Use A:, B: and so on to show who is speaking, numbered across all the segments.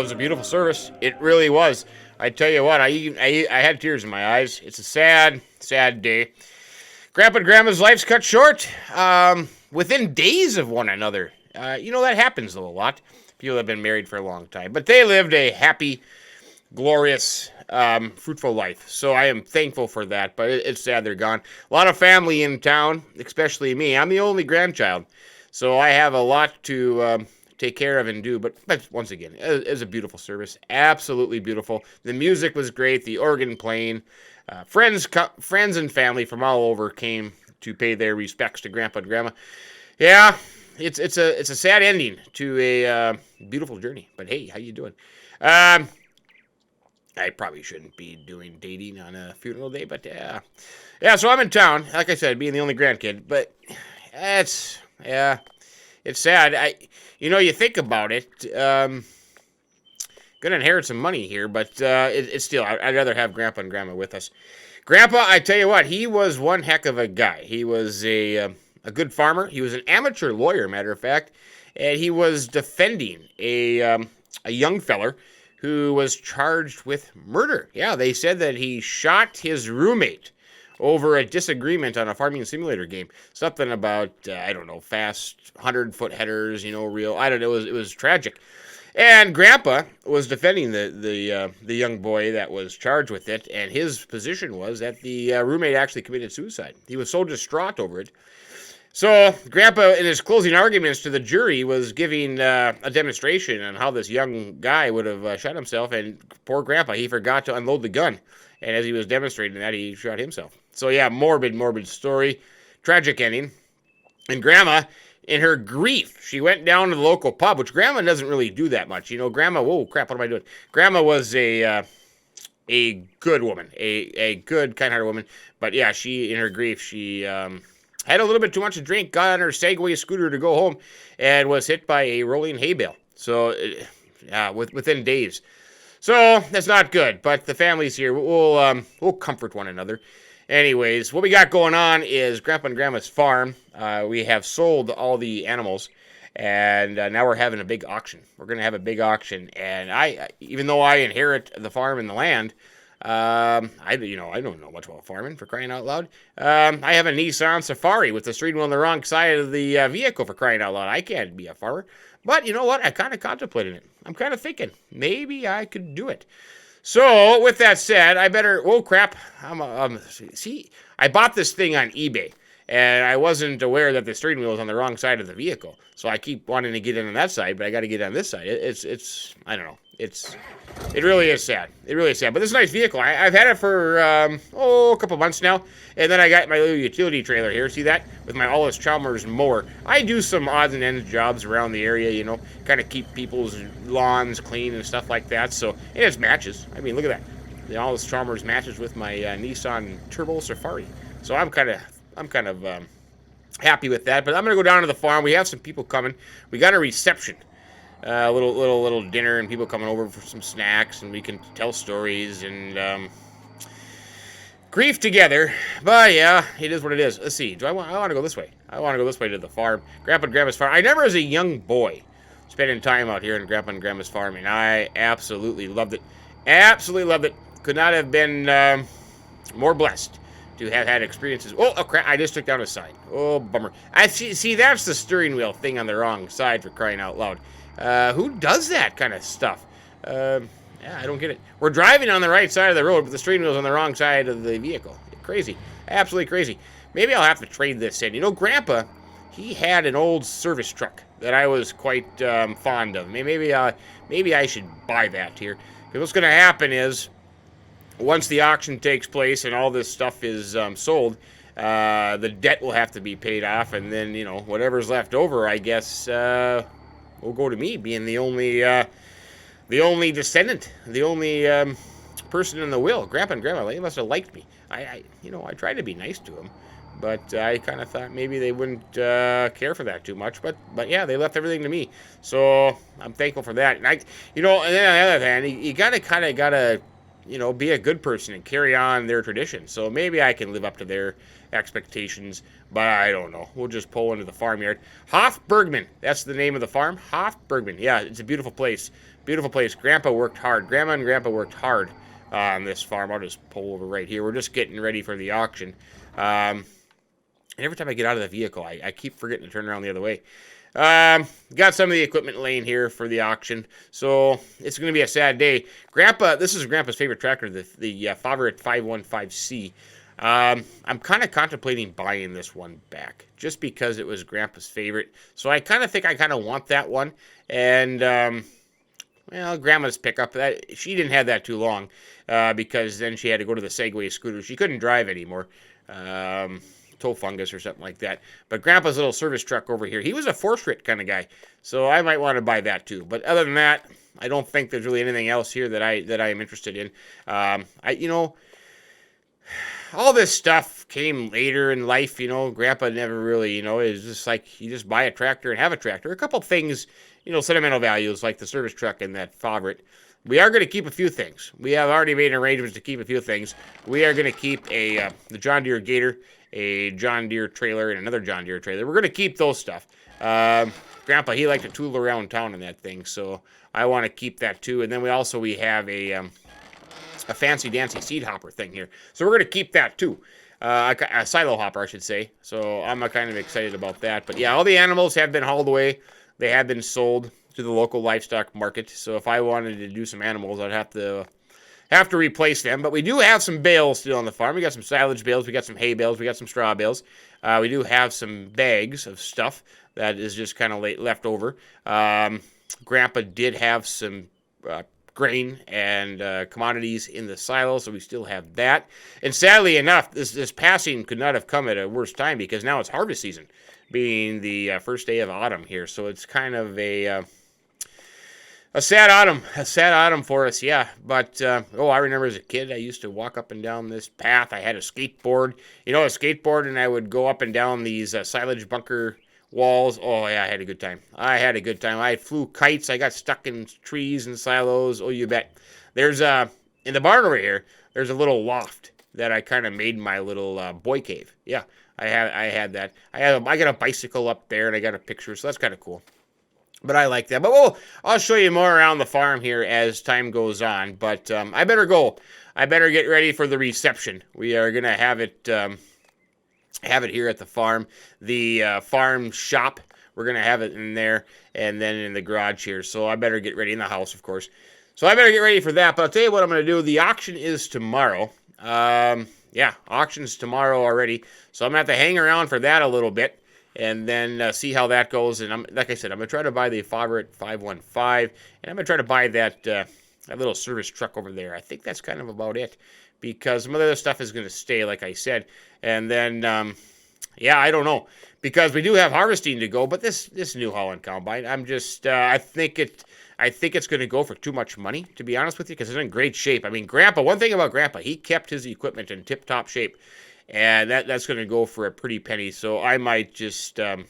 A: was a beautiful service. It really was. I tell you what, I had tears in my eyes. It's a sad, sad day. Grandpa and Grandma's life's cut short within days of one another. That happens, though, a lot. People have been married for a long time. But they lived a happy, glorious, fruitful life. So I am thankful for that. But it's sad they're gone. A lot of family in town, especially me. I'm the only grandchild. So I have a lot to take care of and do. But once again, it was a beautiful service. Absolutely beautiful. The music was great. The organ playing. Friends and family from all over came to pay their respects to Grandpa and Grandma. Yeah, it's a sad ending to a beautiful journey. But hey, how you doing? I probably shouldn't be doing dating on a funeral day, but yeah. So I'm in town, like I said, being the only grandkid. But it's sad. You think about it. Gonna inherit some money here, but it's still, I'd rather have Grandpa and Grandma with us. Grandpa, I tell you what, he was one heck of a guy. He was a good farmer. He was an amateur lawyer, matter of fact, and he was defending a young feller who was charged with murder. Yeah, they said that he shot his roommate over a disagreement on a farming simulator game. Something about, fast 100-foot headers, real, I don't know, it was tragic. And Grandpa was defending the young boy that was charged with it, and his position was that the roommate actually committed suicide. He was so distraught over it. So Grandpa, in his closing arguments to the jury, was giving a demonstration on how this young guy would have shot himself, and poor Grandpa, he forgot to unload the gun. And as he was demonstrating that, he shot himself. So yeah, morbid story, tragic ending. And Grandma, in her grief, she went down to the local pub, which Grandma doesn't really do that much. Grandma, whoa, crap, what am I doing? Grandma was a good woman, a good, kind-hearted woman. But yeah, she, in her grief, she had a little bit too much to drink, got on her Segway scooter to go home, and was hit by a rolling hay bale. So, within days. So, that's not good, but the family's here. We'll comfort one another. Anyways, what we got going on is Grandpa and Grandma's farm. We have sold all the animals, and now we're having a big auction. We're going to have a big auction, and even though I inherit the farm and the land, I don't know much about farming, for crying out loud. I have a Nissan Safari with the steering wheel on the wrong side of the vehicle, for crying out loud. I can't be a farmer. But you know what? I kind of contemplated it. I'm kind of thinking maybe I could do it. So, with that said, oh crap, I bought this thing on eBay, and I wasn't aware that the steering wheel was on the wrong side of the vehicle, so I keep wanting to get in on that side, but I got to get on this side. I don't know, it really is sad. It really is sad, but this is a nice vehicle. I've had it for, a couple months now, and then I got my little utility trailer here, see that? With my Allis Chalmers mower. I do some odds and ends jobs around the area, kind of keep people's lawns clean and stuff like that, so it has matches. I mean, look at that. The Allis Chalmers matches with my Nissan Turbo Safari. So I'm kind of happy with that, but I'm going to go down to the farm. We have some people coming. We got a reception. A little dinner and people coming over for some snacks, and we can tell stories and grief together. But yeah, it is what it is. Let's see. I want to go this way. I want to go this way to the farm. Grandpa and Grandma's farm. I remember as a young boy spending time out here in Grandpa and Grandma's farm, and I absolutely loved it. Absolutely loved it. Could not have been more blessed to have had experiences. Oh crap, I just took down a sign. Oh, bummer. I see that's the steering wheel thing on the wrong side, for crying out loud. Who does that kind of stuff? I don't get it. We're driving on the right side of the road, but the steering wheel's on the wrong side of the vehicle. Crazy. Absolutely crazy. Maybe I'll have to trade this in. Grandpa, he had an old service truck that I was quite fond of. Maybe I should buy that here. Because what's going to happen is, once the auction takes place and all this stuff is sold, the debt will have to be paid off, and then, whatever's left over, I guess, will go to me, being the only descendant, the only person in the will. Grandpa and Grandma, they must have liked me. I tried to be nice to them, but I kind of thought maybe they wouldn't care for that too much. But yeah, they left everything to me, so I'm thankful for that. And and then on the other hand, you gotta be a good person and carry on their traditions. So maybe I can live up to their expectations, but I don't know. We'll just pull into the farmyard. HOF Bergmann, that's the name of the farm. HOF Bergmann. Yeah, it's a beautiful place. Beautiful place. Grandpa worked hard. Grandma and Grandpa worked hard on this farm. I'll just pull over right here. We're just getting ready for the auction. And every time I get out of the vehicle, I keep forgetting to turn around the other way. Got some of the equipment laying here for the auction, so it's going to be a sad day. Grandpa, this is Grandpa's favorite tractor, the Favorite 515C. I'm kind of contemplating buying this one back, just because it was Grandpa's favorite. So I kind of think I kind of want that one. And, well, Grandma's pickup, she didn't have that too long, because then she had to go to the Segway scooter. She couldn't drive anymore. Toe fungus or something like that. But Grandpa's little service truck over here, he was a force-rit kind of guy, so I might want to buy that too. But other than that, I don't think there's really anything else here that I am interested in. You know, all this stuff came later in life. You know, Grandpa never really, you know, it's just like you just buy a tractor and have a tractor. A couple things, you know, sentimental values like the service truck and that favorite. We are going to keep a few things. We have already made arrangements to keep a few things. We are going to keep the John Deere Gator, a John Deere trailer, and another John Deere trailer. We're going to keep those stuff. Grandpa, he liked to tool around town in that thing, so I want to keep that too. And then we have a fancy dancy seed hopper thing here, so we're going to keep that too. A silo hopper, I should say. So I'm kind of excited about that. But yeah, all the animals have been hauled away. They have been sold to the local livestock market. So if I wanted to do some animals, I'd have to replace them. But we do have some bales still on the farm. We got some silage bales, we got some hay bales, we got some straw bales. We do have some bags of stuff that is just kind of left over. Grandpa did have some grain and commodities in the silo, so we still have that. And sadly enough, this passing could not have come at a worse time, because now it's harvest season, being the first day of autumn here. So it's kind of a sad autumn for us, yeah. But, I remember as a kid, I used to walk up and down this path. I had a skateboard, and I would go up and down these silage bunker walls. Oh, yeah, I had a good time. I flew kites. I got stuck in trees and silos. Oh, you bet. There's, in the barn over here, there's a little loft that I kind of made my little boy cave. Yeah, I had that. I got a bicycle up there, and I got a picture, so that's kind of cool. But I like that. But I'll show you more around the farm here as time goes on. But I better go. I better get ready for the reception. We are going to have it here at the farm. The farm shop, we're going to have it in there, and then in the garage here. So I better get ready, in the house, of course. So I better get ready for that. But I'll tell you what I'm going to do. The auction is tomorrow. Auction's tomorrow already. So I'm going to have to hang around for that a little bit, and then see how that goes. And like I said, I'm going to try to buy the Favorite 515, and I'm going to try to buy that little service truck over there. I think that's kind of about it, because some of the other stuff is going to stay, like I said. And then, I don't know, because we do have harvesting to go, but this New Holland combine, I'm just, I think it's going to go for too much money, to be honest with you, because it's in great shape. I mean, Grandpa, one thing about Grandpa, he kept his equipment in tip-top shape. And that's going to go for a pretty penny. So I might just, I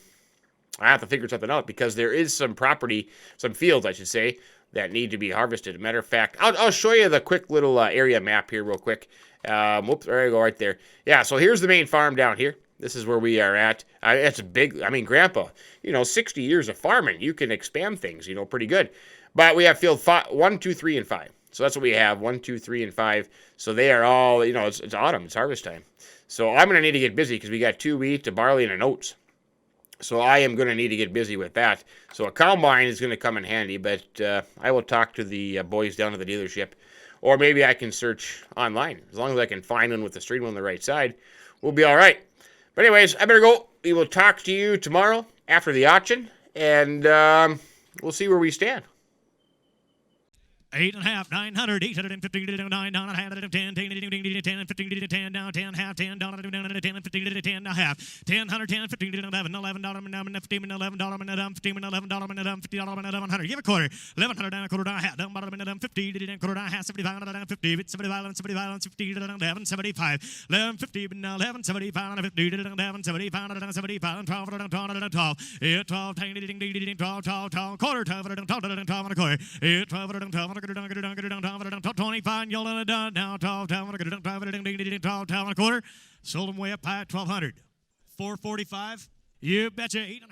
A: have to figure something out, because there is some fields, I should say, that need to be harvested. As a matter of fact, I'll show you the quick little area map here real quick. Whoops, there you go, right there. Yeah, so here's the main farm down here. This is where we are at. It's big. I mean, Grandpa, 60 years of farming, you can expand things, pretty good. But we have field 1, 2, 3, and 5. So that's what we have, 1, 2, 3, and 5. So they are all, it's autumn, it's harvest time. So I'm going to need to get busy, because we got 2 wheat, a barley, and an oats. So I am going to need to get busy with that. So a combine is going to come in handy, but I will talk to the boys down at the dealership. Or maybe I can search online. As long as I can find one with the stream on the right side, we'll be all right. But anyways, I better go. We will talk to you tomorrow after the auction, and we'll see where we stand.
B: 8.5, 900, 850, 9, 9, 10, 10, 15, 10, down, 10, half, 10, down, 10, 15, 10, half, 10, 100, 10, 15, 11, $11, 15, $11, 15, $11, $50, 100. Give a quarter, 1,100, down, quarter, down, half, down, bottom, 50, quarter, down, half, 75, down, 50, 75, 75, 50, 11, 75, 11, 50, 11, 75, 50, 11, 75, 75, 12, 12, 12, 12, 12, quarter, 12, 12, a quarter, 12, 12, 25, y'all in it done now. 12, a quarter. Sold them way up high at 1,200. 445. You betcha 8.5.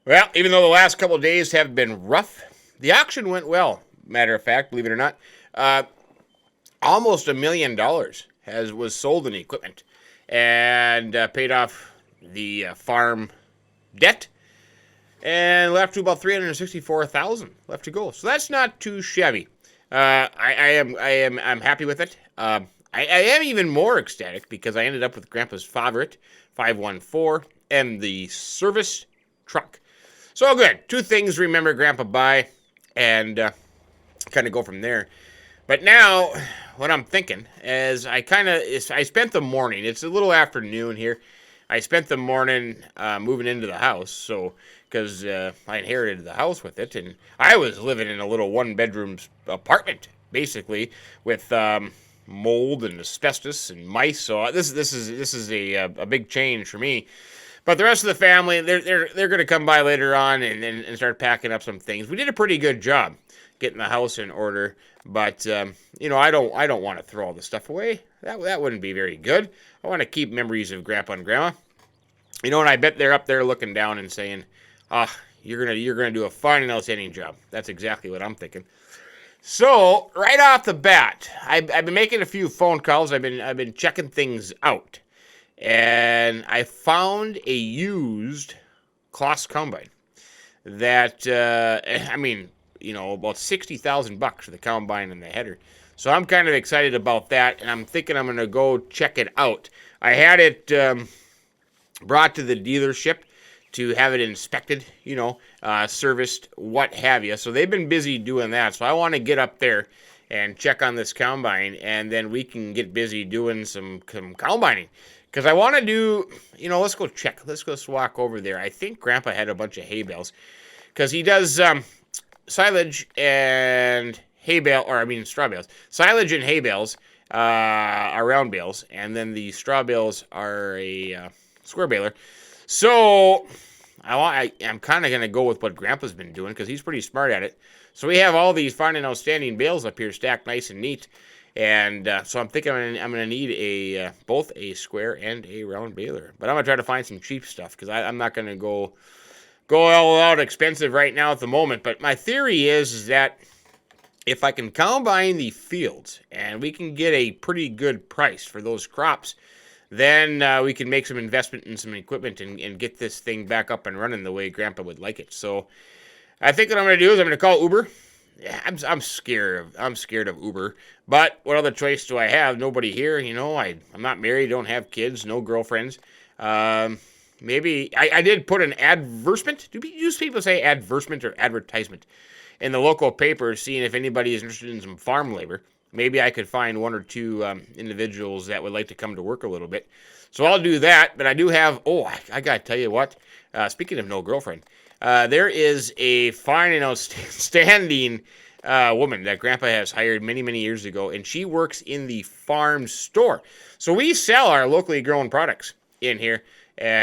A: Well, even though the last couple of days have been rough, The auction went well, matter of fact, believe it or not. Almost $1 million was sold in equipment and paid off the farm debt and left to about $364,000 left to go. So that's not too shabby. I'm happy with it. I am even more ecstatic because I ended up with Grandpa's favorite 514 and the service truck. So good. Two things to remember Grandpa by and kind of go from there. But now what I'm thinking is I spent the morning. It's a little afternoon here. I spent the morning moving into the house, so because I inherited the house with it, and I was living in a little one-bedroom apartment, basically, with mold and asbestos and mice. So this is a big change for me. But the rest of the family, they're going to come by later on and start packing up some things. We did a pretty good job getting the house in order, but I don't want to throw all the stuff away. That wouldn't be very good. I want to keep memories of Grandpa and Grandma. And I bet they're up there looking down and saying, you're gonna do a fine and outstanding job. That's exactly what I'm thinking. So right off the bat, I've been making a few phone calls. I've been checking things out, and I found a used Kloss combine that about $60,000 for the combine and the header. So I'm kind of excited about that, and I'm thinking I'm gonna go check it out. I had it brought to the dealership to have it inspected, serviced, what have you. So they've been busy doing that. So I want to get up there and check on this combine, and then we can get busy doing some combining. Because I want to do, let's go check. Let's go walk over there. I think Grandpa had a bunch of hay bales. Because he does silage and hay bale, straw bales. Silage and hay bales are round bales, and then the straw bales are a square baler. So I'm kind of going to go with what Grandpa's been doing because he's pretty smart at it. So we have all these fine and outstanding bales up here stacked nice and neat. And so I'm thinking I'm going to need both a square and a round baler. But I'm going to try to find some cheap stuff because I'm not going to go all out expensive right now at the moment. But my theory is that if I can combine the fields and we can get a pretty good price for those crops, then we can make some investment in some equipment and get this thing back up and running the way Grandpa would like it. So I think what I'm going to do is I'm going to call Uber. Yeah, I'm scared of Uber. But what other choice do I have? Nobody here. I'm not married, don't have kids, no girlfriends. Maybe I did put an advertisement. Do people say advertisement or advertisement in the local paper, seeing if anybody is interested in some farm labor? Maybe I could find one or two individuals that would like to come to work a little bit. So I'll do that. But I do have, I got to tell you what. Speaking of no girlfriend, there is a fine and outstanding woman that Grandpa has hired many, many years ago. And she works in the farm store. So we sell our locally grown products in here.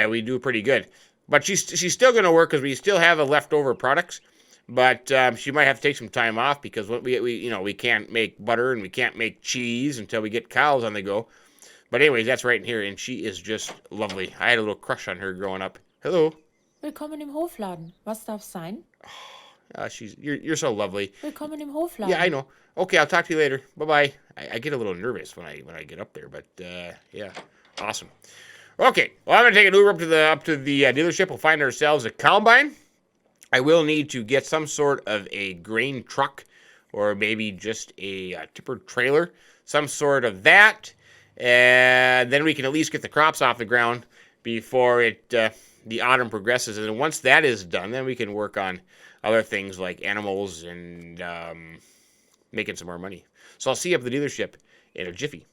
A: We do pretty good. But she's still going to work because we still have leftover products. But she might have to take some time off because we can't make butter and we can't make cheese until we get cows on the go. But anyways, that's right in here, and she is just lovely. I had a little crush on her growing up. Hello.
C: Willkommen im Hofladen. Was darf sein?
A: You're so lovely.
C: Willkommen im Hofladen.
A: Yeah, I know. Okay, I'll talk to you later. Bye-bye. I get a little nervous when I get up there, but yeah, awesome. Okay, well, I'm gonna take an Uber up to the dealership. We'll find ourselves a combine. I will need to get some sort of a grain truck or maybe just a tipper trailer, some sort of that. And then we can at least get the crops off the ground before the autumn progresses. And then once that is done, then we can work on other things like animals and making some more money. So I'll see you up at the dealership in a jiffy.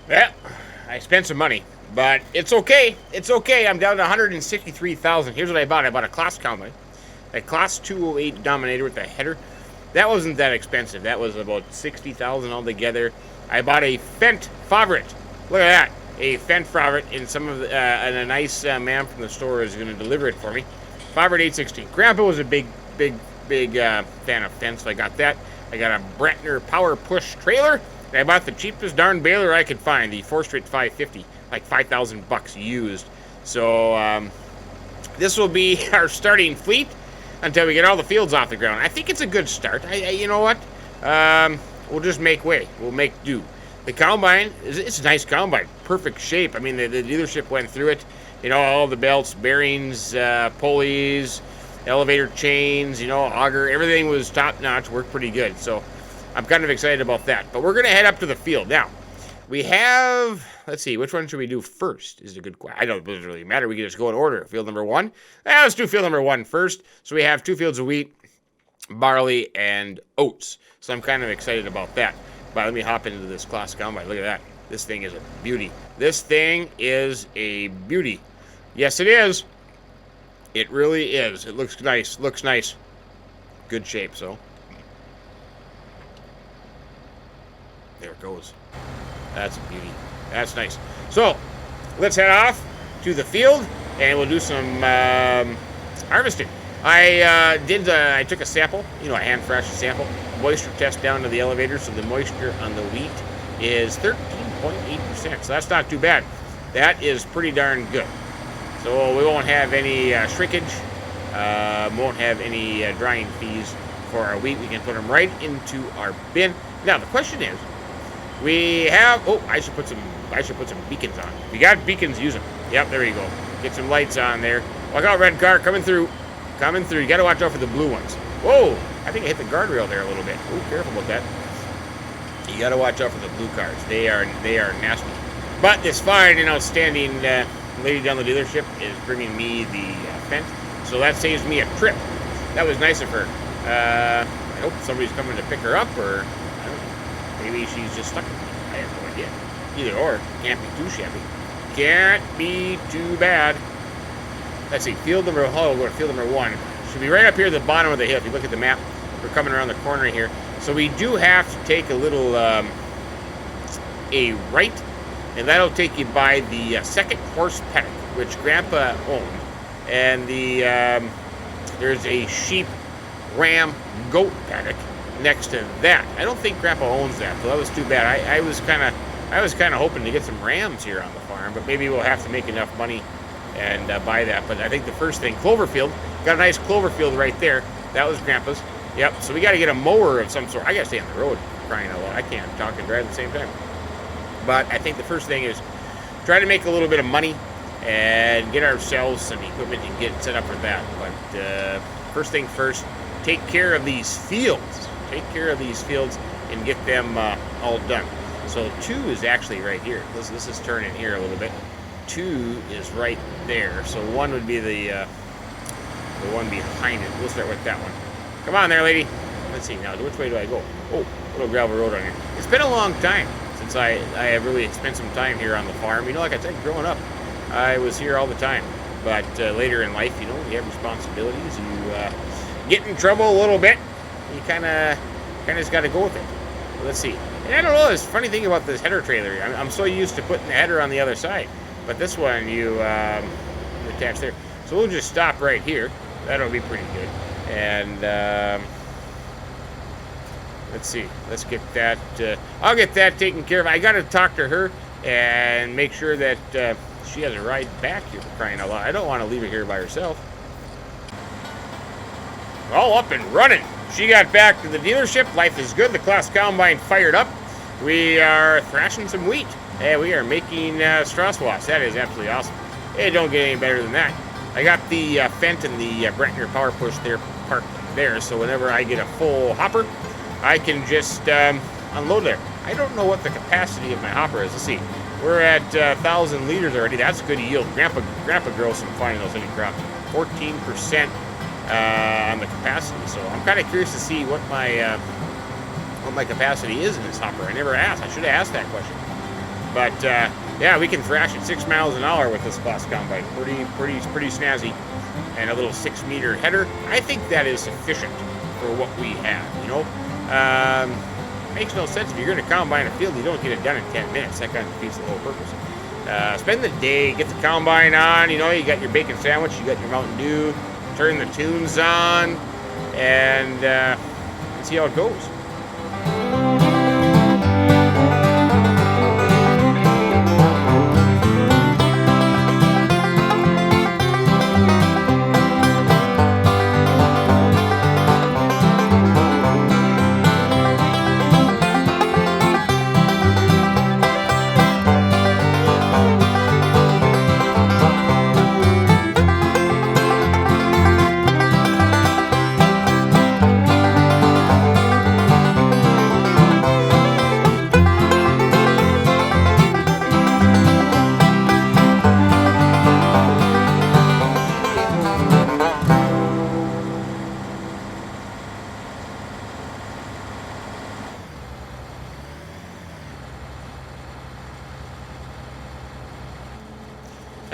A: Well, I spent some money, but it's okay. It's okay. I'm down to $163,000. Here's what I bought. I bought a Kloss combine, a Kloss 208 Dominator with a header. That wasn't that expensive. That was about $60,000 altogether. I bought a Fendt favorite. Look at that, a Fendt favorite, and a nice man from the store is going to deliver it for me. Favorite 816. Grandpa was a big fan of Fendt, so I got that. I got a Brentner Power Push trailer. I bought the cheapest darn baler I could find, the 4-Straight 550, like $5,000 used. So this will be our starting fleet. until we get all the fields off the ground. I think it's a good start. You know what? We'll just make way. We'll make do. The combine, it's a nice combine. Perfect shape. I mean, the dealership went through it. You know, all the belts, bearings, pulleys, elevator chains, you know, auger, everything was top notch, worked pretty good. So I'm kind of excited about that. But we're going to head up to the field. Now, we have, let's see, which one should we do first is a good question. I don't, it doesn't really matter. We can just go in order. Field number 1. Let's do field number 1 first. So we have 2 fields of wheat, barley, and oats. So I'm kind of excited about that. But let me hop into this class combine. Look at that. This thing is a beauty. This thing is a beauty. Yes, it is. It really is. It looks nice. Looks nice. Good shape, so. There it goes. That's a beauty. That's nice. So, let's head off to the field, and we'll do some harvesting. I took a sample, you know, a hand fresh sample, moisture test down to the elevator, so the moisture on the wheat is 13.8%, so that's not too bad. That is pretty darn good. So we won't have any shrinkage, won't have any drying fees for our wheat. We can put them right into our bin. Now the question is, we have, oh, I should put some beacons on. If you got beacons, use them. Yep, there you go. Get some lights on there. Watch out, red car coming through. Coming through. You got to watch out for the blue ones. Whoa, I think I hit the guardrail there a little bit. Oh, careful about that. You got to watch out for the blue cars. They are nasty. But this fine and outstanding lady down the dealership is bringing me the Fent, so that saves me a trip. That was nice of her. I hope somebody's coming to pick her up, or I don't know. Maybe she's just stuck with me. I have no idea. Either or. Can't be too shabby. Can't be too bad. Let's see, field number, we'll go to field number 1. Should be right up here at the bottom of the hill. If you look at the map, we're coming around the corner here. So we do have to take a little, a right, and that'll take you by the second horse paddock, which Grandpa owned. And there's a sheep, ram, goat paddock next to that. I don't think Grandpa owns that, so that was too bad. I was kind of hoping to get some rams here on the farm, but maybe we'll have to make enough money and buy that. But I think the first thing, Cloverfield, got a nice Cloverfield right there. That was Grandpa's. Yep, so we got to get a mower of some sort. I got to stay on the road, crying out loud. I can't talk and drive at the same time. But I think the first thing is try to make a little bit of money and get ourselves some equipment and get set up for that. But first thing first, take care of these fields. Take care of these fields and get them all done. So 2 is actually right here. This is turning here a little bit. 2 is right there. So 1 would be the one behind it. We'll start with that one. Come on there, lady. Let's see now. Which way do I go? Oh, little gravel road on here. It's been a long time since I have really spent some time here on the farm. You know, like I said, growing up, I was here all the time. But later in life, you know, you have responsibilities. You get in trouble a little bit. You kind of just got to go with it. Let's see. And I don't know. There's a funny thing about this header trailer. I'm so used to putting the header on the other side. But this one, you attach there. So we'll just stop right here. That'll be pretty good. And let's see. Let's get that. I'll get that taken care of. I got to talk to her and make sure that she has a ride back here, for crying out loud. I don't want to leave her here by herself. All up and running. She got back to the dealership. Life is good. The class combine fired up. We are thrashing some wheat. And we are making straw swaths. That is absolutely awesome. It don't get any better than that. I got the Fent and the Brentner power push there parked there, so whenever I get a full hopper, I can just unload there. I don't know what the capacity of my hopper is. Let's see. We're at 1,000 liters already. That's good yield. Grandpa grows some fine in those any crop. 14% on the capacity. So I'm kind of curious to see what my capacity is in this hopper. I never asked. I should have asked that question. But yeah, we can thrash at 6 miles an hour with this class combine. Pretty snazzy. And a little 6-meter header. I think that is sufficient for what we have. You know, makes no sense if you're going to combine a field, you don't get it done in 10 minutes. That kind of defeats the whole purpose. Spend the day, get the combine on. You know, you got your bacon sandwich, you got your Mountain Dew. Turn the tunes on, and see how it goes.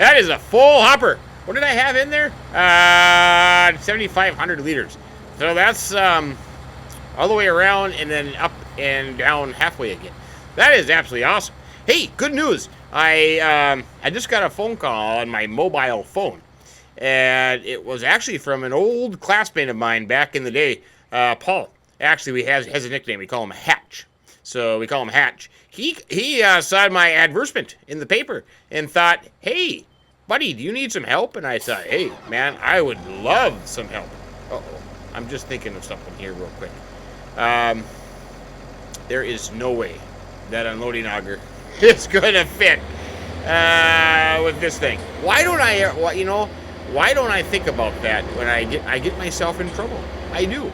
A: That is a full hopper. What did I have in there? 7,500 liters. So that's all the way around and then up and down halfway again. That is absolutely awesome. Hey, good news. I just got a phone call on my mobile phone. And it was actually from an old classmate of mine back in the day, Paul. Actually, he has a nickname. We call him Hatch. So we call him Hatch. He saw my advertisement in the paper and thought, hey, buddy, do you need some help? And I thought, hey, man, I would love some help. Uh-oh. I'm just thinking of something here real quick. There is no way that unloading auger is going to fit with this thing. Why don't I think about that when I get myself in trouble? I do.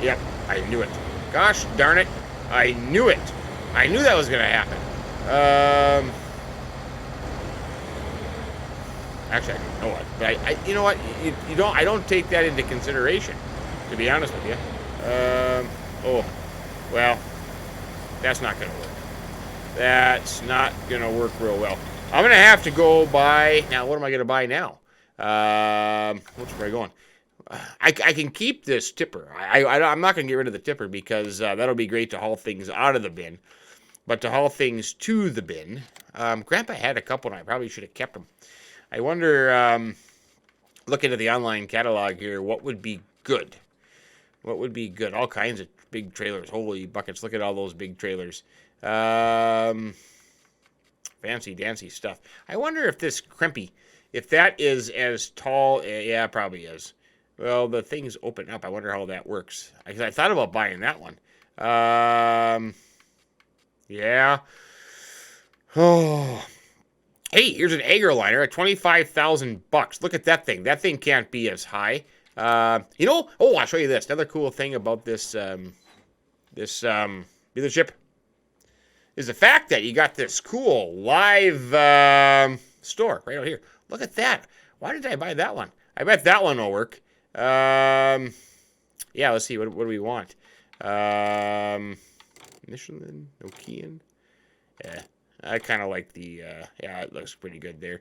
A: Yep, I knew it. Gosh darn it. I knew it. I knew that was going to happen. Actually, I don't know it. But you know what? I don't take that into consideration, to be honest with you. Oh, well, that's not going to work. That's not going to work real well. I'm going to have to go buy... Now, what am I going to buy now? What's where I going? I can keep this tipper. I'm not going to get rid of the tipper because that'll be great to haul things out of the bin. But to haul things to the bin, Grandpa had a couple and I probably should have kept them. I wonder, looking at the online catalog here, what would be good? What would be good? All kinds of big trailers. Holy buckets. Look at all those big trailers. Fancy dancy stuff. I wonder if this crimpy, if that is as tall, yeah, it probably is. Well, the things open up. I wonder how that works. I thought about buying that one. Yeah. Oh. Hey, here's an Acer liner at $25,000. Look at that thing. That thing can't be as high. I'll show you this. Another cool thing about this dealership is the fact that you got this cool live store right out here. Look at that. Why did I buy that one? I bet that one will work. Yeah, let's see. What do we want? Michelin, Nokian. Yeah, I kind of like the. Yeah, it looks pretty good there.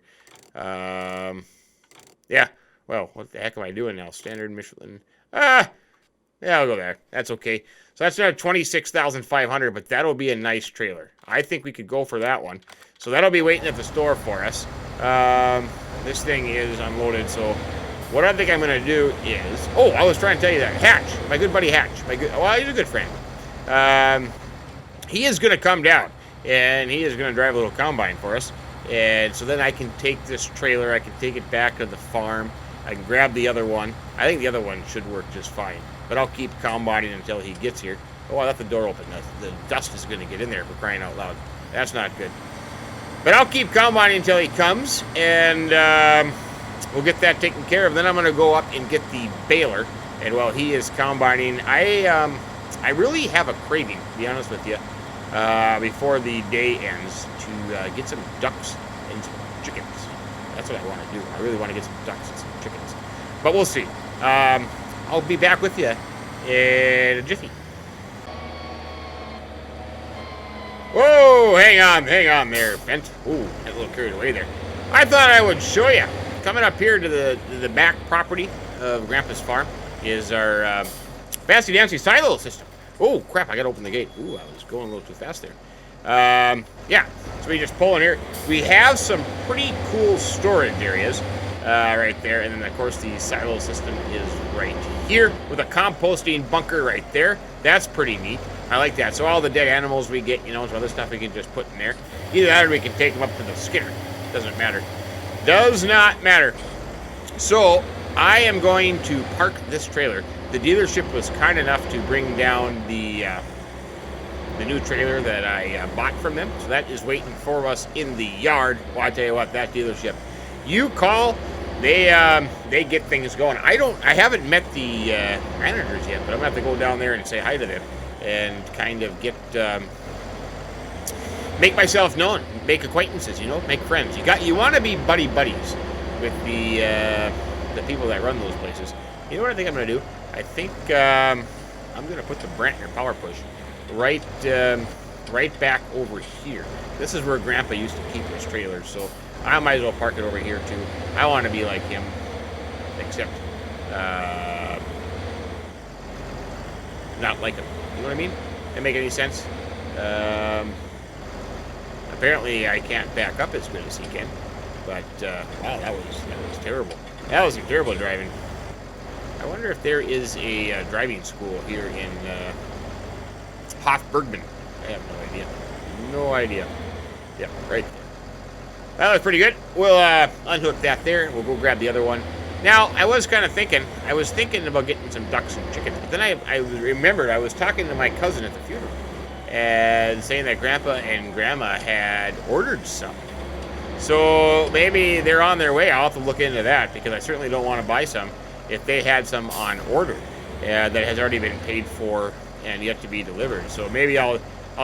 A: Yeah. Well, what the heck am I doing now? Standard Michelin. Yeah, I'll go there. That's okay. So that's not 26,500, but that'll be a nice trailer. I think we could go for that one. So that'll be waiting at the store for us. This thing is unloaded, so what I think I'm going to do is... Oh, I was trying to tell you that. Hatch, my good buddy Hatch. Well, he's a good friend. He is going to come down, and he is going to drive a little combine for us. And so then I can take this trailer, I can take it back to the farm. I can grab the other one. I think the other one should work just fine. But I'll keep combining until he gets here. Oh, I left the door open. The dust is going to get in there for crying out loud. That's not good. But I'll keep combining until he comes, and we'll get that taken care of. Then I'm going to go up and get the baler. And while he is combining, I really have a craving, to be honest with you, before the day ends, to get some ducks and some chickens. That's what I want to do. I really want to get some ducks and some chickens. But we'll see. I'll be back with you in a jiffy. Whoa, hang on there, Bent. Ooh, got a little carried away there. I thought I would show you. Coming up here to the back property of Grandpa's farm is our fancy dancy silo system. Oh, crap, I got to open the gate. Ooh, I was going a little too fast there. Yeah, so we just pull in here. We have some pretty cool storage areas right there. And then, of course, the silo system is right here with a composting bunker right there. That's pretty neat. I like that. So all the dead animals we get, some other stuff we can just put in there. Either that or we can take them up to the skidder. Doesn't matter. Does not matter. So I am going to park this trailer. The dealership was kind enough to bring down the new trailer that I bought from them. So that is waiting for us in the yard. Well, I tell you what, that dealership, you call, they get things going. I haven't met the managers yet, but I'm gonna have to go down there and say hi to them and kind of get make myself known, make acquaintances, make friends. You want to be buddies with the people that run those places. You know what I think I'm gonna do? I think I'm I'm going to put the Brantner power push right back over here. This is where Grandpa used to keep his trailers, so I might as well park it over here too. I want to be like him, except not like him. You know what I mean? That make any sense? Apparently I can't back up as good as he can. But wow, that was terrible. That was some terrible driving. I wonder if there is a driving school here in HOF Bergmann. I have no idea. No idea. Yep, right there. That was pretty good. We'll unhook that there. We'll go grab the other one. Now, I was kind of thinking, about getting some ducks and chickens. But then I remembered I was talking to my cousin at the funeral and saying that Grandpa and Grandma had ordered some. So maybe they're on their way. I'll have to look into that because I certainly don't want to buy some if they had some on order that has already been paid for and yet to be delivered. So maybe I'll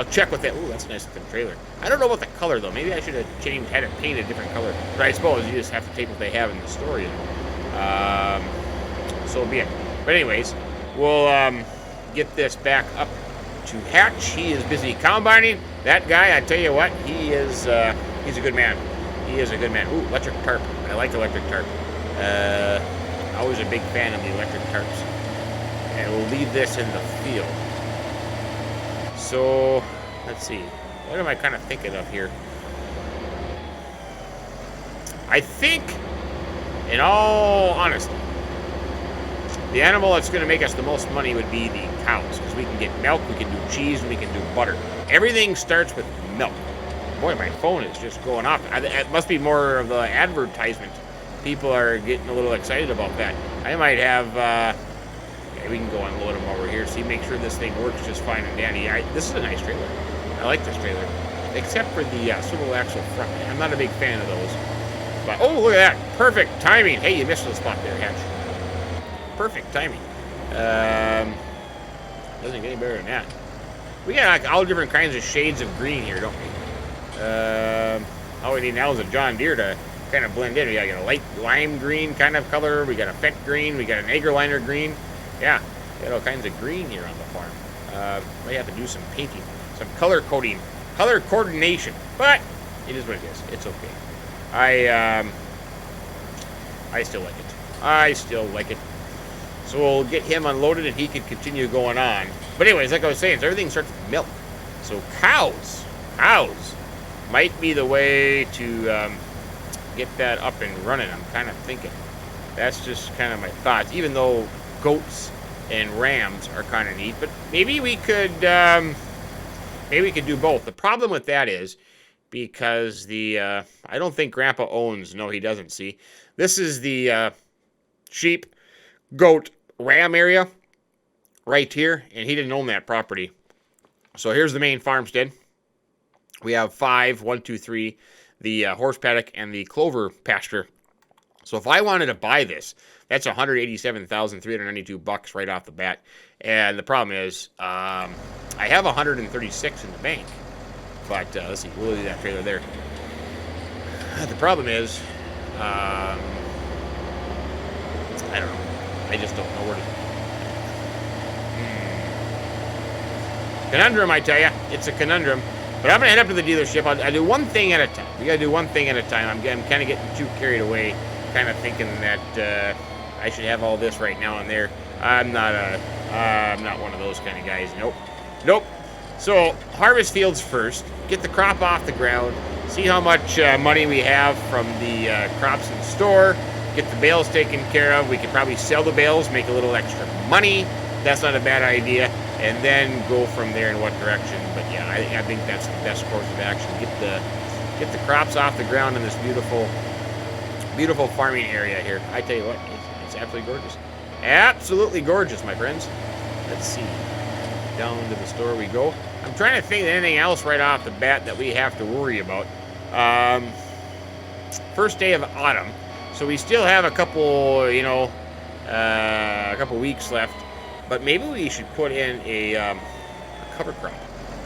A: check with that. Ooh, that's a nice looking trailer. I don't know about the color though. Maybe I should have had it painted a different color. But I suppose you just have to take what they have in the store, you know. So be it. But anyways, we'll get this back up to Hatch. He is busy combining. That guy, I tell you what, he's a good man. He is a good man. Ooh, electric tarp. I like electric tarp. Always a big fan of the electric tarps. And we'll leave this in the field. So, let's see. What am I kind of thinking of here? I think, in all honesty, the animal that's going to make us the most money would be the cows. Because we can get milk, we can do cheese, and we can do butter. Everything starts with milk. Boy, my phone is just going off. It must be more of the advertisement. People are getting a little excited about that. I might have, we can go unload them over here. See, make sure this thing works just fine and dandy. This is a nice trailer. I like this trailer. Except for the swivel axle front. I'm not a big fan of those. But, oh, look at that. Perfect timing. Hey, you missed the spot there, Hatch. Perfect timing. Doesn't get any better than that. We got like all different kinds of shades of green here, don't we? All we need now is a John Deere to kind of blend in. We got a light lime green kind of color. We got a Fett green. We got an Agerliner green. Yeah, we got all kinds of green here on the farm. We have to do some painting, some color coding, color coordination. But it is what it is. It's okay. I still like it. I still like it. So we'll get him unloaded and he can continue going on. But anyways, like I was saying, so everything starts with milk. So cows might be the way to get that up and running. I'm kind of thinking. That's just kind of my thoughts. Even though goats and rams are kind of neat, but maybe we could do both. The problem with that is because I don't think Grandpa owns. No, he doesn't. See, this is the sheep, goat, ram area right here, and he didn't own that property. So here's the main farmstead. We have 5, 1, 2, 3, the horse paddock and the clover pasture. So if I wanted to buy this, that's $187,392 right off the bat. And the problem is, I have 136 in the bank. But let's see, we'll leave that trailer there. The problem is, I don't know. I just don't know where to. Conundrum, I tell you. It's a conundrum. But I'm going to head up to the dealership. I'll do one thing at a time. We got to do one thing at a time. I'm kind of getting too carried away, kind of thinking that I should have all this right now and there. I'm not one of those kind of guys. Nope. So harvest fields first. Get the crop off the ground. See how much money we have from the crops in the store. Get the bales taken care of. We could probably sell the bales, make a little extra money. That's not a bad idea. And then go from there in what direction. But yeah, I think that's the best course of action. Get the crops off the ground in this beautiful farming area here. I tell you what, it's absolutely gorgeous. Absolutely gorgeous, my friends. Let's see. Down to the store we go. I'm trying to think of anything else right off the bat that we have to worry about. First day of autumn. So we still have a couple weeks left. But maybe we should put in a cover crop.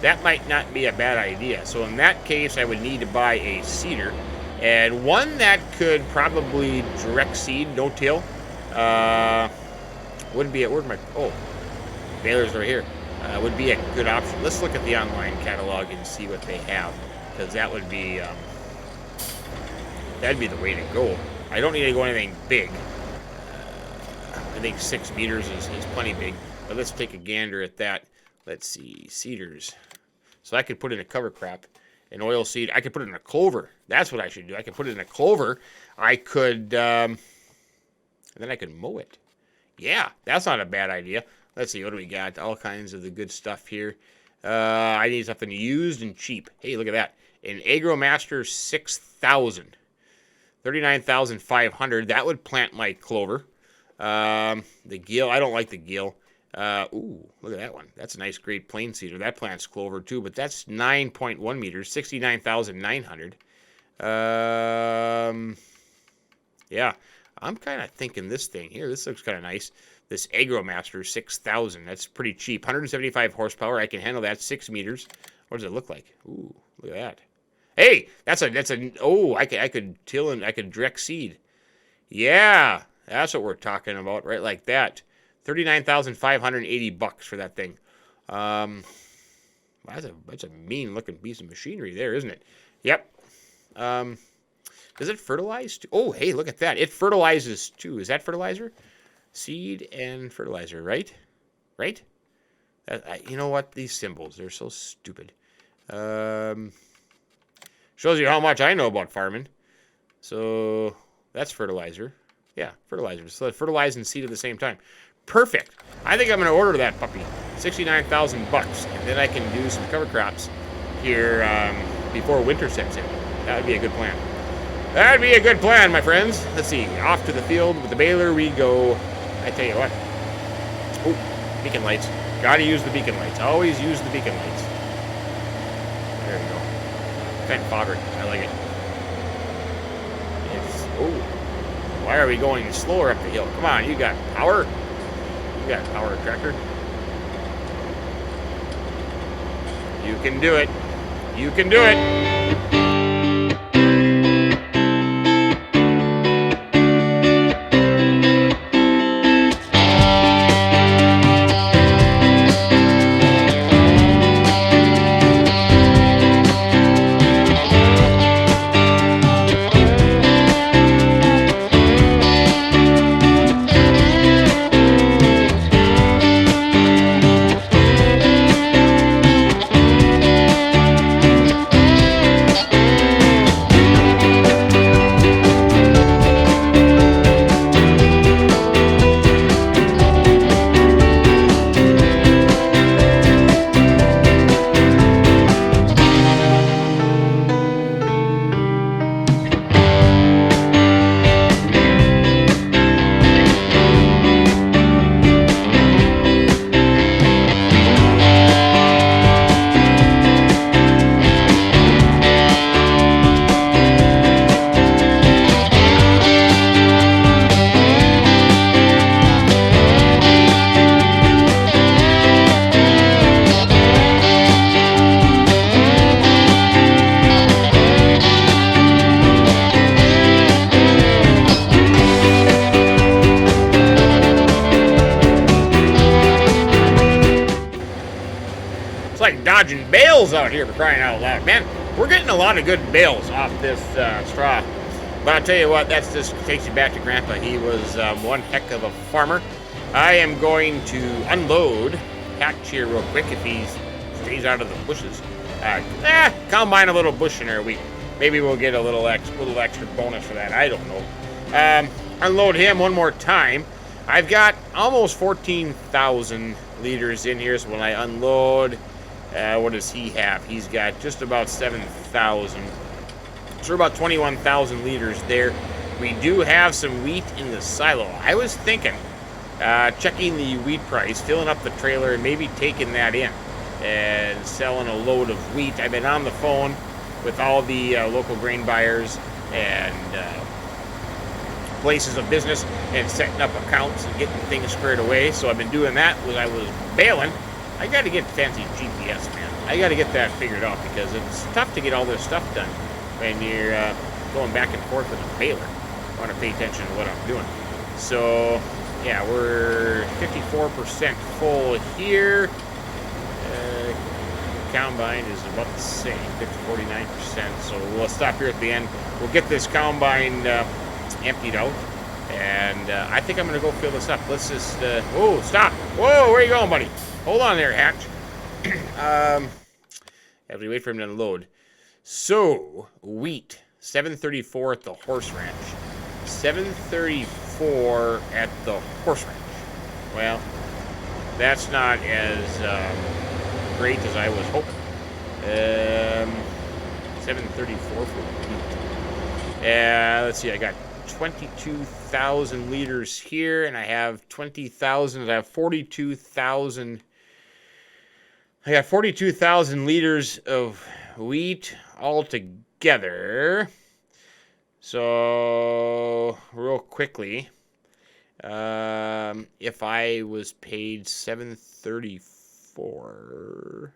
A: That might not be a bad idea. So in that case, I would need to buy a seeder. And one that could probably direct seed, no till. Wouldn't be at work. balers right here would be a good option. Let's look at the online catalog and see what they have, because that would be that'd be the way to go. I don't need to go anything big. I think 6 meters is plenty big, but let's take a gander at that. Let's see, seeders. So I could put in a cover crop, an oil seed. I could put it in a clover. That's what I should do. I could put it in a clover. I could, and then I could mow it. Yeah, that's not a bad idea. Let's see, what do we got? All kinds of the good stuff here. I need something used and cheap. Hey, look at that. An AgroMaster 6000. 39,500. That would plant my clover. The gill, I don't like the gill. Ooh, look at that one. That's a nice Great Plain cedar. That plants clover too, but that's 9.1 meters, 69,900. Yeah, I'm kind of thinking this thing here. This looks kind of nice. This AgroMaster 6000. That's pretty cheap. 175 horsepower. I can handle that. 6 meters. What does it look like? Ooh, look at that. Hey, that's a. Oh, I could till and I could direct seed. Yeah, that's what we're talking about, right? Like that. 39,580 bucks for that thing. That's a mean looking piece of machinery there, isn't it? Yep. Does it fertilize? Oh, hey, look at that. It fertilizes too. Is that fertilizer? Seed and fertilizer, right? Right? You know what? These symbols, they're so stupid. Shows you how much I know about farming. So that's fertilizer. Yeah, fertilizer. So fertilize and seed at the same time. Perfect. I think I'm going to order that puppy. 69,000 bucks, and then I can do some cover crops here before winter sets in. That would be a good plan. That would be a good plan, my friends. Let's see. Off to the field with the baler we go. I tell you what. Oh, beacon lights. Got to use the beacon lights. Always use the beacon lights. There we go. Fent fodder. I like it. It's, oh. Why are we going slower up the hill? Come on, you got power. You got power, tractor. You can do it. You can do it. Dodging bales out here for crying out loud. Man, we're getting a lot of good bales off this straw. But I'll tell you what, that's just takes you back to Grandpa. He was one heck of a farmer. I am going to unload Hatch here real quick if he stays out of the bushes. Combine a little bush in there. Maybe we'll get a little extra bonus for that. I don't know. Unload him one more time. I've got almost 14,000 liters in here, so when I unload, what does he have? He's got just about 7,000. So about 21,000 liters there. We do have some wheat in the silo. I was thinking, checking the wheat price, filling up the trailer, and maybe taking that in and selling a load of wheat. I've been on the phone with all the local grain buyers and places of business and setting up accounts and getting things squared away. So I've been doing that when I was baling. I got to get fancy GPS, man. I got to get that figured out because it's tough to get all this stuff done when you're going back and forth with a baler. I want to pay attention to what I'm doing. So Yeah, we're 54% full here. Combine is about the same, 49%. So we'll stop here at the end. We'll get this combine emptied out. And I think I'm going to go fill this up. Let's just... whoa, stop. Whoa, where are you going, buddy? Hold on there, Hatch. As we wait for him to unload. So, wheat. 734 at the horse ranch. 734 at the horse ranch. Well, that's not as great as I was hoping. 734 for wheat. Let's see, I got 22,000 liters here, and I have 20,000. I have 42,000. I got 42,000 liters of wheat altogether. So, real quickly, if I was paid 734,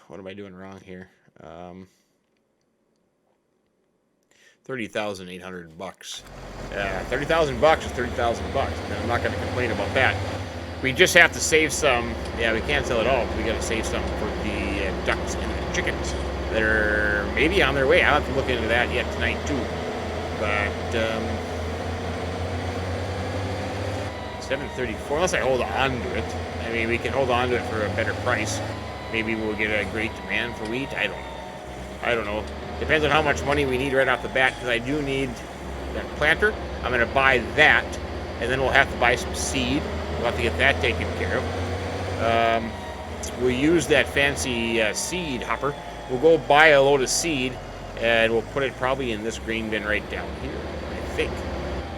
A: what am I doing wrong here? 30,800 bucks. 30,000 bucks is 30,000 bucks. And I'm not going to complain about that. We just have to save some. Yeah, we can't sell it all. But we got to save some for the ducks and the chickens that are maybe on their way. I'll have to look into that yet tonight too. But 734. Unless I hold on to it. I mean, we can hold on to it for a better price. Maybe we'll get a great demand for wheat. I don't know. Depends on how much money we need right off the bat, because I do need that planter. I'm going to buy that, and then we'll have to buy some seed. We'll have to get that taken care of. We'll use that fancy seed hopper. We'll go buy a load of seed, and we'll put it probably in this green bin right down here. I think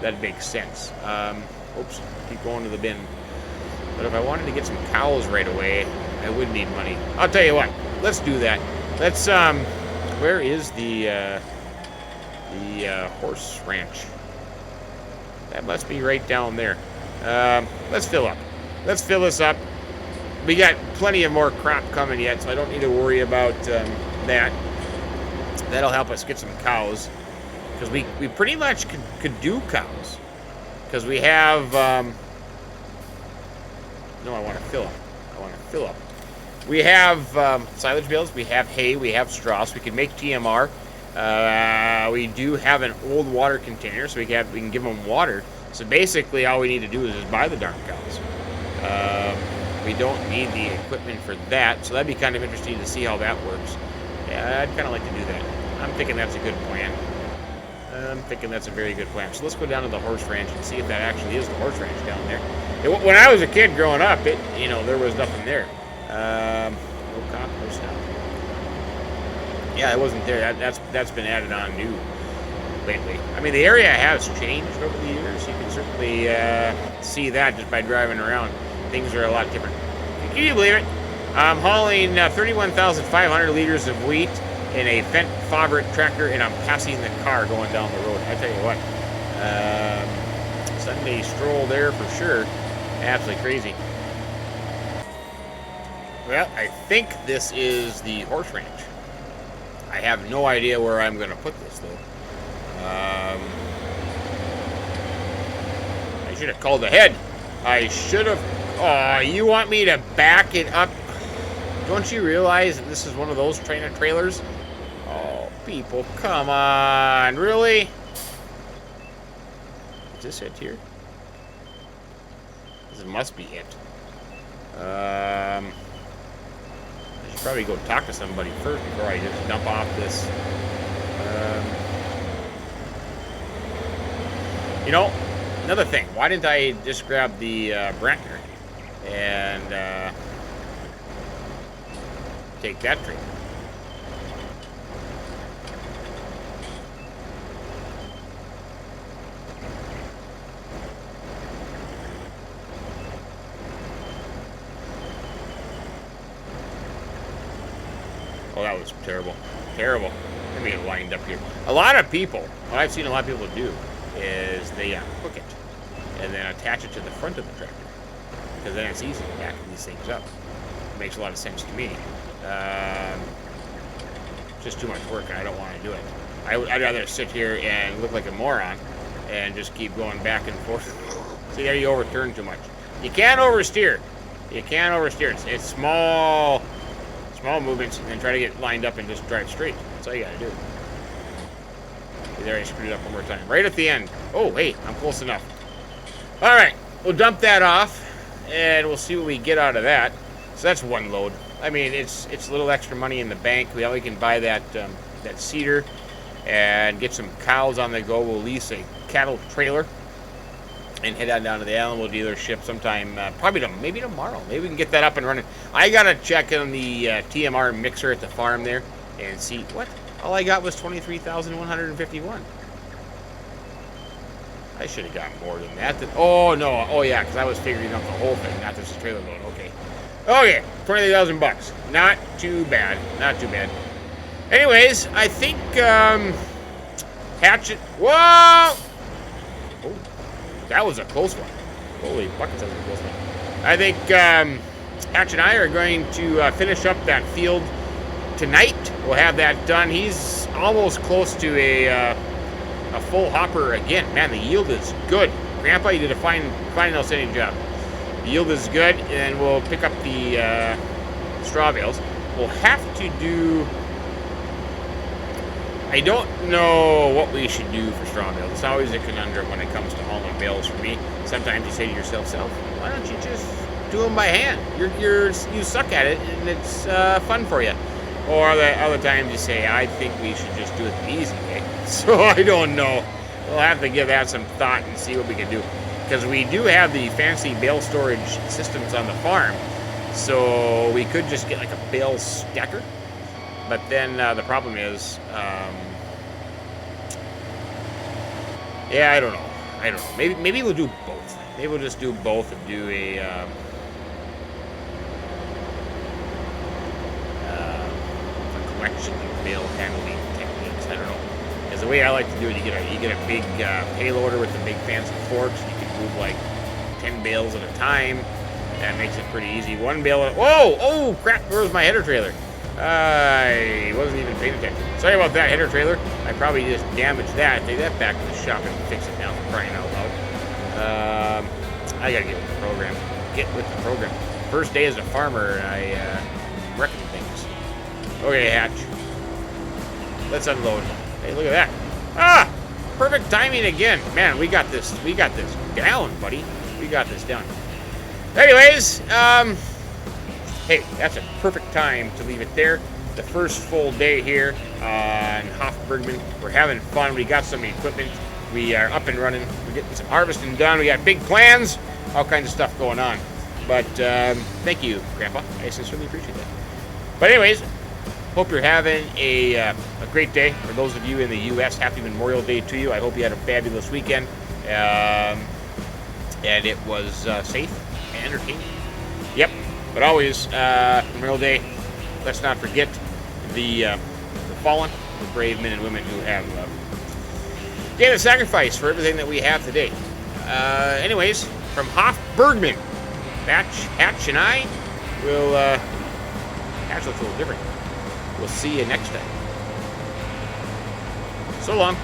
A: that makes sense. Oops, keep going to the bin. But if I wanted to get some cows right away, I would need money. I'll tell you what. Let's do that. Let's where is the horse ranch? That must be right down there. Let's fill up. Let's fill this up. We got plenty of more crop coming yet, so I don't need to worry about that. That'll help us get some cows, because we pretty much could do cows, because we have. No, I want to fill up. We have silage bales, we have hay, we have straw, so we can make TMR. We do have an old water container, so we can give them water. So basically, all we need to do is just buy the darn cows. We don't need the equipment for that, so that'd be kind of interesting to see how that works. Yeah, I'd kind of like to do that. I'm thinking that's a good plan. I'm thinking that's a very good plan. So let's go down to the horse ranch and see if that actually is the horse ranch down there. When I was a kid growing up, there was nothing there. No compost now. Yeah, it wasn't there. That's been added on new lately. I mean, the area has changed over the years. You can certainly see that just by driving around. Things are a lot different. Can you believe it? I'm hauling 31,500 liters of wheat in a Fendt Fabric tractor, and I'm passing the car going down the road. I tell you what, Sunday stroll there for sure. Absolutely crazy. Well, I think this is the horse ranch. I have no idea where I'm going to put this, though. I should have called ahead. I should have... Oh, you want me to back it up? Don't you realize that this is one of those trailers? Oh, people, come on. Really? Is this it here? This must be it. I should probably go talk to somebody first before I just dump off this. Another thing. Why didn't I just grab the Brantner and take that tree? Oh, that was terrible. Terrible. Let me get lined up here. A lot of people, what I've seen a lot of people do is they hook it and then attach it to the front of the tractor, because then it's easy to back these things up. It makes a lot of sense to me. Just too much work, and I don't want to do it. I'd rather sit here and look like a moron and just keep going back and forth. See, there you overturn too much. You can't oversteer. You can't oversteer. It's small movements, and then try to get lined up and just drive straight. That's all you gotta do. See, there I screwed it up one more time. Right at the end. Oh, hey, I'm close enough. All right, we'll dump that off, and we'll see what we get out of that. So that's one load. I mean, it's a little extra money in the bank. We can buy that cedar and get some cows on the go. We'll lease a cattle trailer and head on down to the animal dealership sometime, maybe tomorrow. Maybe we can get that up and running. I gotta check on the TMR mixer at the farm there and see what. All I got was 23,151. I should have got more than that. Oh no! Oh yeah, because I was figuring out the whole thing, not just the trailer load. Okay. Okay, 20,000 bucks. Not too bad. Not too bad. Anyways, I think Hatchet. Whoa! Oh, that was a close one. Holy buckets, that was a close one. I think Hatch and I are going to finish up that field tonight. We'll have that done. He's almost close to a full hopper again. Man, the yield is good. Grandpa, you did a fine outstanding job. The yield is good, and we'll pick up the straw bales. We'll have to do. I don't know what we should do for straw bales. It's always a conundrum when it comes to hauling bales for me. Sometimes you say to yourself, why don't you just do them by hand? You suck at it, and it's fun for you. Or other times you say, I think we should just do it the easy way. So I don't know. We'll have to give that some thought and see what we can do. Because we do have the fancy bale storage systems on the farm. So we could just get like a bale stacker. But then the problem is, yeah, I don't know. Maybe we'll do both. Maybe we'll just do both and do a collection of bale handling techniques. I don't know. Because the way I like to do it, you get a big payloader with the big fancy forks. You can move like 10 bales at a time. That makes it pretty easy. One bale. Whoa! Oh crap! Where was my header trailer? I wasn't even paying attention. Sorry about that, header trailer. I probably just damaged that. Take that back to the shop and fix it now, for crying out loud. I gotta get with the program. Get with the program. First day as a farmer, and I wrecking things. Okay, Hatch. Let's unload. Hey, look at that. Ah! Perfect timing again. Man, we got this down, buddy. We got this down. Anyways, hey, that's a perfect time to leave it there. The first full day here on HOF Bergmann. We're having fun. We got some equipment. We are up and running. We're getting some harvesting done. We got big plans. All kinds of stuff going on. But thank you, Grandpa. I sincerely appreciate that. But anyways, hope you're having a great day. For those of you in the U.S., happy Memorial Day to you. I hope you had a fabulous weekend. And it was safe and entertaining. Yep. But always, Memorial Day, let's not forget the fallen, the brave men and women who have gave a sacrifice for everything that we have today. Anyways, from HOF Bergmann, Hatch and I will, Hatch looks a little different. We'll see you next time. So long.